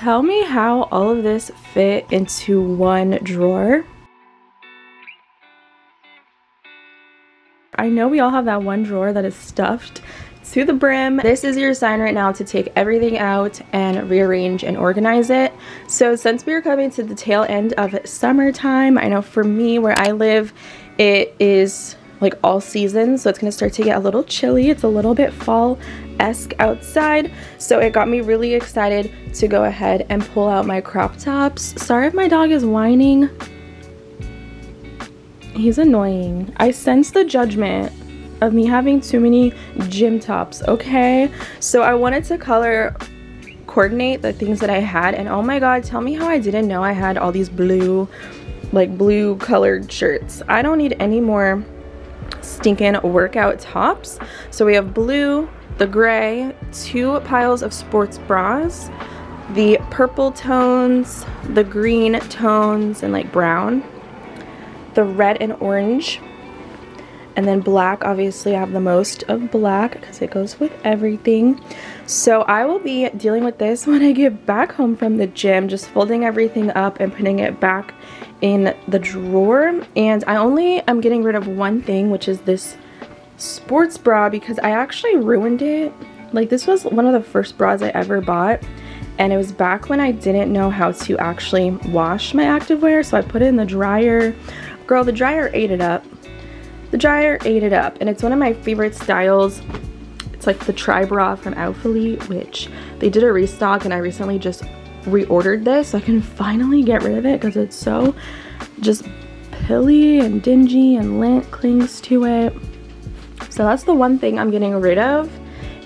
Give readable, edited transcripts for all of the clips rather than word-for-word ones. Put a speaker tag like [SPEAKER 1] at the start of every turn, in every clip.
[SPEAKER 1] tell me how all of this fit into one drawer. I know we all have that one drawer that is stuffed to the brim. This is your sign right now to take everything out and rearrange and organize it. So since we are coming to the tail end of summertime, I know for me where I live, it is like all season, so it's gonna start to get a little chilly. It's a little bit fall-esque outside, so it got me really excited to go ahead and pull out my crop tops. Sorry if my dog is whining. He's annoying. I sense the judgment of me having too many gym tops, okay? So I wanted to color coordinate the things that I had, and oh my god, tell me how I didn't know I had all these blue colored shirts. I don't need any more stinking workout tops. So we have blue, the gray, 2 piles of sports bras, the purple tones, the green tones, and like brown, the red and orange, and then black. Obviously I have the most of black because it goes with everything. So I will be dealing with this when I get back home from the gym, just folding everything up and putting it back in the drawer. And I only am getting rid of one thing, which is this sports bra, because I actually ruined it. Like, this was one of the first bras I ever bought, and it was back when I didn't know how to actually wash my activewear, so I put it in the dryer. Girl, the dryer ate it up. The dryer ate it up, and it's one of my favorite styles. It's like the tri-bra from Outfully, which they did a restock, and I recently just reordered this so I can finally get rid of it because it's so just pilly and dingy and lint clings to it. So that's the one thing I'm getting rid of.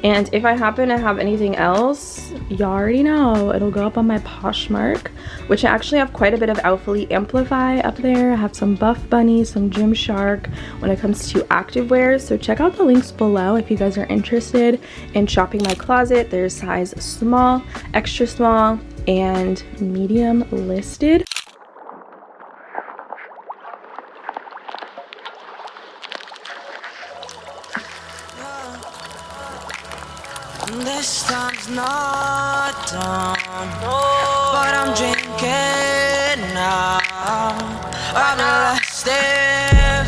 [SPEAKER 1] And if I happen to have anything else, you already know it'll go up on my Poshmark, which I actually have quite a bit of Outfully Amplify up there. I have some Buff Bunny, some Gymshark when it comes to activewear. So check out the links below if you guys are interested in shopping my closet. There's size small, extra small, and medium listed.
[SPEAKER 2] This time's not done, but I'm drinking now. I'm the last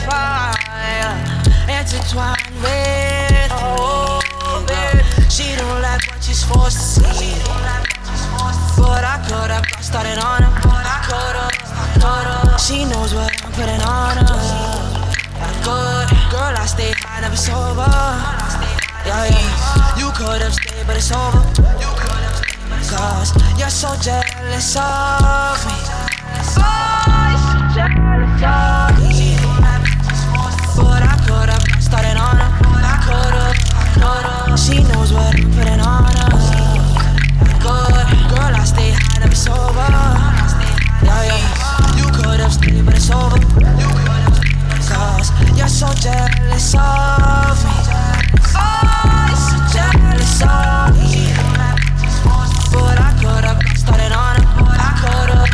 [SPEAKER 2] fire, intertwined with me. She don't like what she's forced to see, but I could've started on her. She knows what I'm putting on her. Good girl, I stay high, never sober. Yeah, yeah. You could've stayed, but it's over. Cause you're so jealous of me. Oh, you're so jealous of me. But I could've started on her. I could've. She knows what I'm putting on her. Good girl, I stay high, never sober. Yeah, yeah. You could've stayed, but it's over. Cause you're so jealous of me. Oh, you're so jealous of me. But I could've started on her. I could've.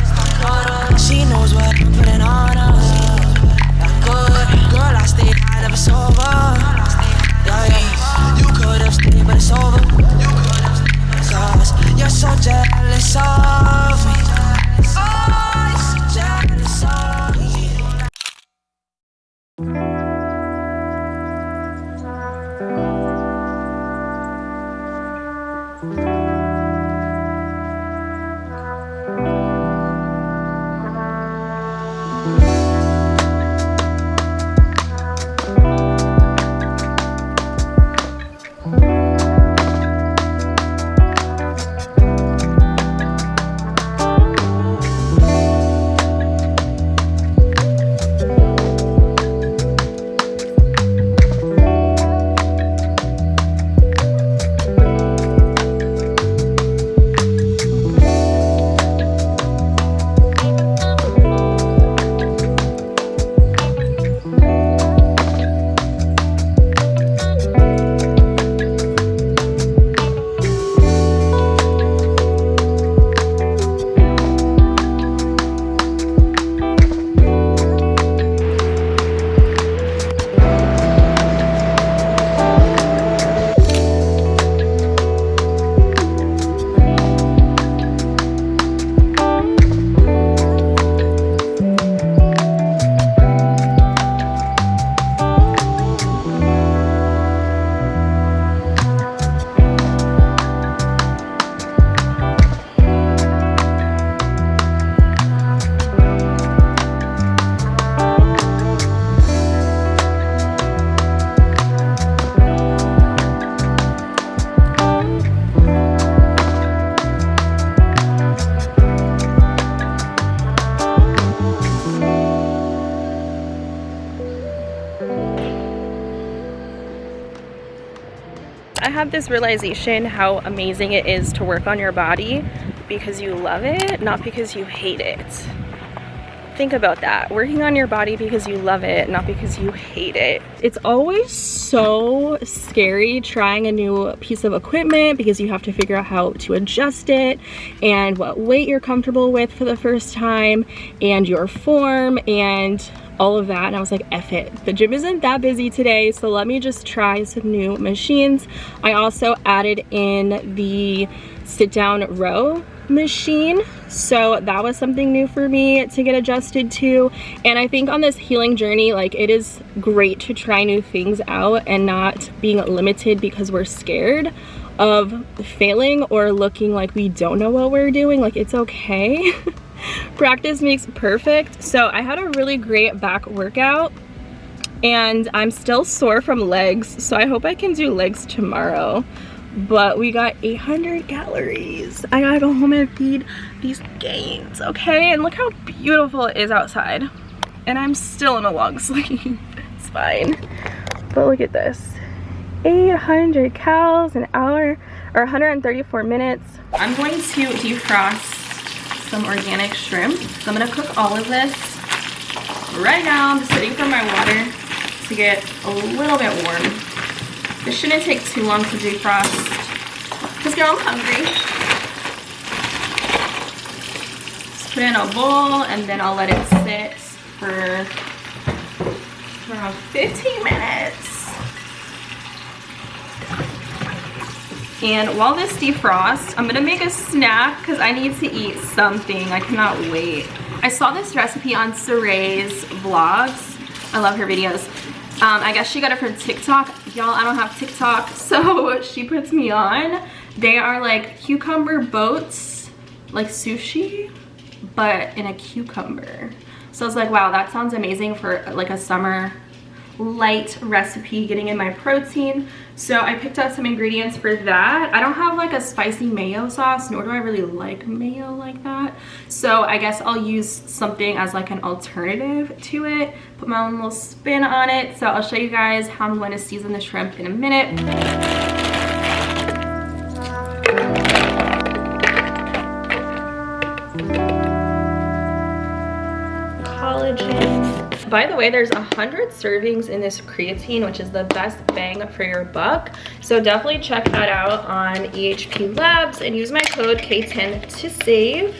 [SPEAKER 2] She knows what I'm putting on her. Good girl, I stay high, never sober. Yeah, yeah. You could've stayed, but it's over. Cause you're so jealous of me. Oh, you're so jealous of me.
[SPEAKER 1] I have this realization how amazing it is to work on your body because you love it, not because you hate it. Think about that. Working on your body because you love it, not because you hate it. It's always so scary trying a new piece of equipment because you have to figure out how to adjust it and what weight you're comfortable with for the first time and your form and all of that. And I was like, F it. The gym isn't that busy today, so let me just try some new machines. I also added in the sit down row machine, so that was something new for me to get adjusted to. And I think on this healing journey, like, it is great to try new things out and not being limited because we're scared of failing or looking like we don't know what we're doing. Like, it's okay. Practice makes perfect. So I had a really great back workout and I'm still sore from legs, so I hope I can do legs tomorrow. But we got 800 calories. I gotta go home and feed these gains, okay? And look how beautiful it is outside. And I'm still in a long sleeve. It's fine. But look at this. 800 calories an hour, or 134 minutes. I'm going to defrost some organic shrimp. So I'm gonna cook all of this right now. I'm just waiting for my water to get a little bit warm. This shouldn't take too long to defrost because girl, I'm hungry. Just put it in a bowl and then I'll let it sit for around 15 minutes. And while this defrosts, I'm gonna make a snack because I need to eat something. I cannot wait. I saw this recipe on Saray's vlogs. I love her videos. I guess she got it from TikTok. Y'all, I don't have TikTok, so she puts me on. They are like cucumber boats, like sushi, but in a cucumber. So I was like, wow, that sounds amazing for like a summer light recipe, getting in my protein. So I picked out some ingredients for that. I don't have like a spicy mayo sauce, nor do I really like mayo like that. So I guess I'll use something as like an alternative to it, put my own little spin on it. So I'll show you guys how I'm going to season the shrimp in a minute. Collagen. By the way, there's 100 servings in this creatine, which is the best bang for your buck. So definitely check that out on EHP Labs and use my code K10 to save.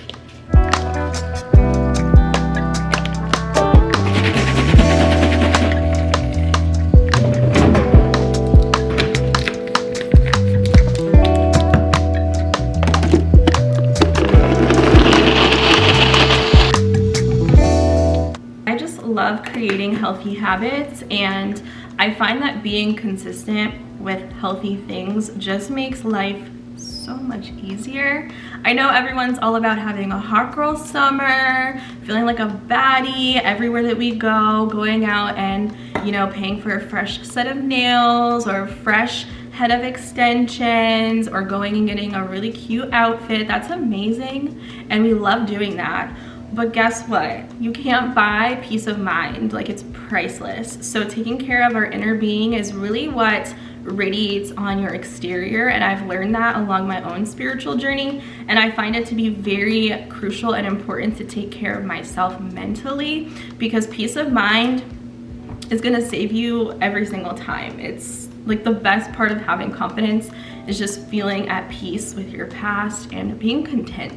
[SPEAKER 1] Love creating healthy habits, and I find that being consistent with healthy things just makes life so much easier. I know everyone's all about having a hot girl summer, feeling like a baddie everywhere that we go, going out and, you know, paying for a fresh set of nails or a fresh head of extensions or going and getting a really cute outfit. That's amazing, and we love doing that. But guess what? You can't buy peace of mind. Like, it's priceless. So taking care of our inner being is really what radiates on your exterior, and I've learned that along my own spiritual journey, and I find it to be very crucial and important to take care of myself mentally, because peace of mind is gonna save you every single time. It's like the best part of having confidence is just feeling at peace with your past and being content.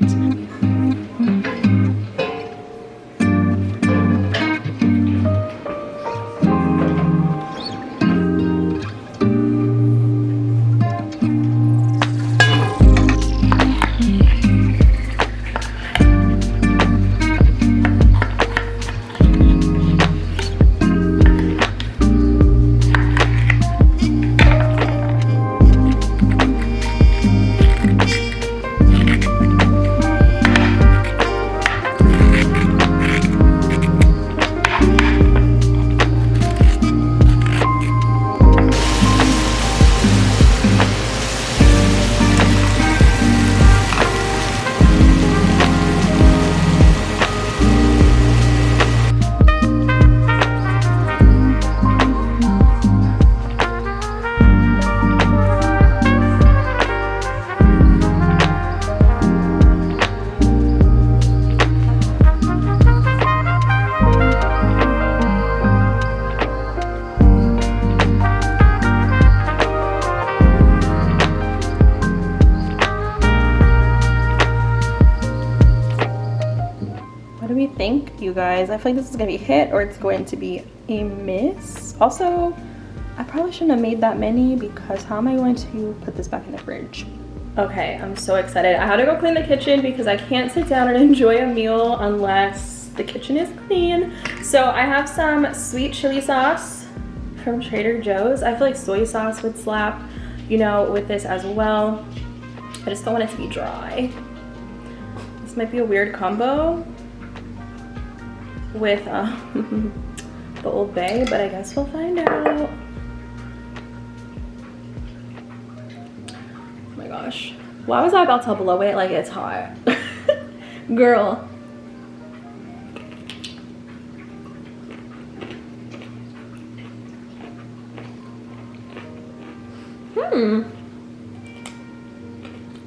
[SPEAKER 1] you guys. I feel like this is gonna be a hit or it's going to be a miss. Also, I probably shouldn't have made that many because how am I going to put this back in the fridge? Okay, I'm so excited. I had to go clean the kitchen because I can't sit down and enjoy a meal unless the kitchen is clean. So I have some sweet chili sauce from Trader Joe's. I feel like soy sauce would slap, you know, with this as well. I just don't want it to be dry. This might be a weird combo with the Old Bay, but I guess we'll find out. Oh my gosh. Why was I about to blow it like it's hot? Girl.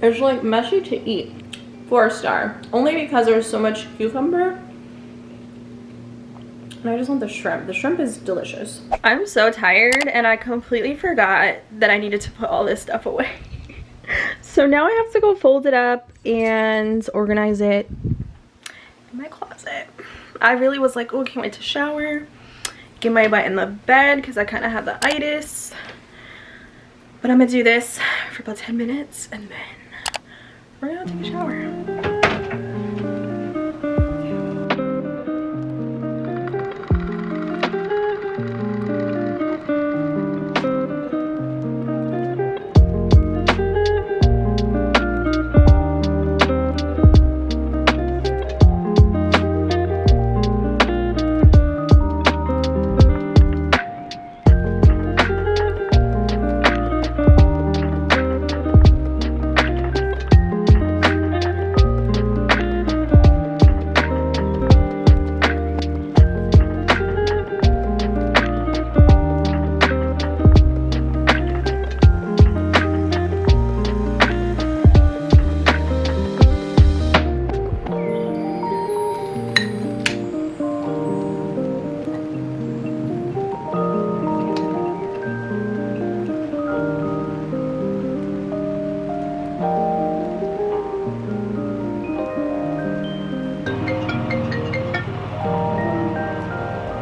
[SPEAKER 1] It's like messy to eat. 4-star. Only because there's so much cucumber. And I just want the shrimp. The shrimp is delicious. I'm so tired and I completely forgot that I needed to put all this stuff away. So now I have to go fold it up and organize it in my closet. I really was like, oh, can't wait to shower. Get my butt in the bed because I kind of have the itis. But I'm gonna do this for about 10 minutes and then we're gonna take a shower.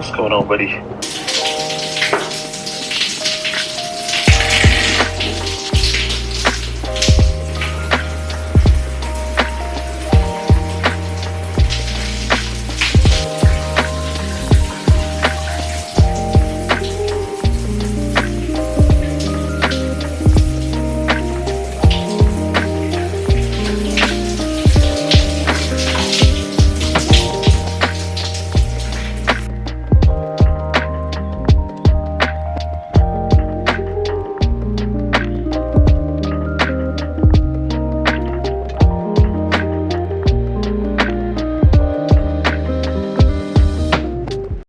[SPEAKER 3] What's going on, buddy?